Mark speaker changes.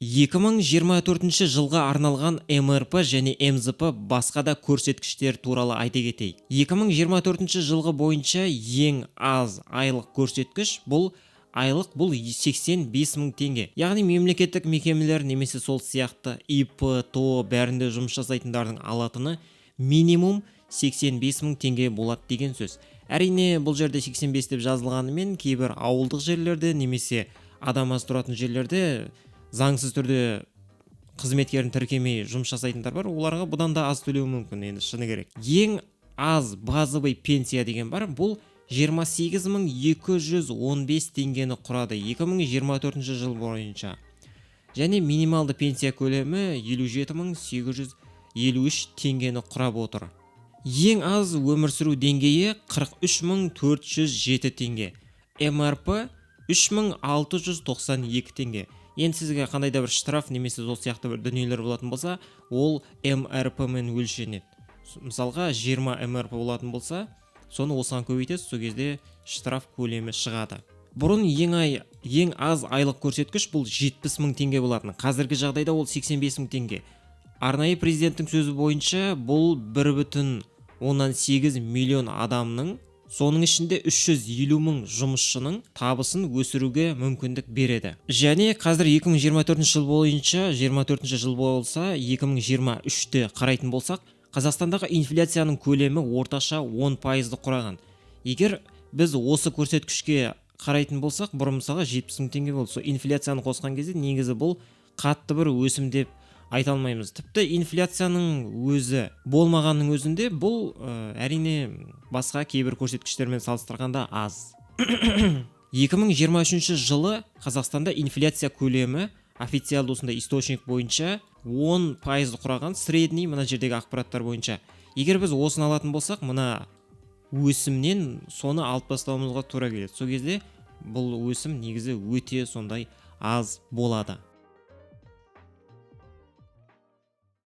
Speaker 1: 2024 жылға арналған МРП және МЗП басқа да көрсеткіштер туралы айта кетейік. 2024 жылғы бойынша ең аз айлық көрсеткіш бұл 85 мың теңге. Яғни мемлекеттік мекемелер немесе сол сияқты ИП, ТО бәрінде жұмыс жасайтындардың алатыны минимум 85 мың теңге болады деген сөз. Әрине бұл жерде 85 деп жазылғанымен кейбір ауылдық жерлерде немесе адам аз тұратын жерлерде заңсыз түрде қызметкерін тіркемей жұмыс жасайтындар бар, оларға бұдан да аз төлеу мүмкін, енді шыны керек. Ең аз базовый пенсия деген бар, бұл 28.215 теңгені құрады 2024 жыл бойынша. Және минималды пенсия көлемі 57.853 теңгені құрап отыр. Ең аз өмір сүру деңгейі 43.407 теңге. МРП 3.692 теңге. Енді сізге қандай да бір штраф немесе сол сияқты бір дүниелер болатын болса, ол МРП мен өлшенеді. Мысалға 20 МРП болатын болса, соны осыған көбейтесіз, сол кезде штраф көлемі шығады. Бұрын ең аз айлық көрсеткіш бұл 70 мың теңге болатын. Қазіргі жағдайда ол 85 мың теңге. Арнайы президенттің сөзі бойынша бұл 1,8 миллион адамның, соның ішінде 350 мың жұмысшының табысын өсіруге мүмкіндік береді. Және қазір 2024 жыл бойынша, 24 жыл болса, 2023-те қарайтын болсақ, Қазақстандағы инфляцияның көлемі орташа 10%-ды құраған. Егер біз осы көрсеткішке қарайтын болсақ, бұрын мысалға 70 мың теңге болды. Сол инфляцияны қосқан кезде негізі бұл қатты бір өсім деп айта алмаймыз. Тіпті инфляцияның өзі болмағанның өзінде бұл әрине басқа кейбір көрсеткіштермен салыстырғанда аз. 2023 жылы Қазақстанда инфляция көлемі официалды осындай источник бойынша 10% құраған, средний мына жердегі ақпараттар бойынша. Егер біз осыны алатын болсақ, мына өсімнен соны алып тастауымызға тура келеді. Сол кезде бұл өсім негізі өте сондай аз болады.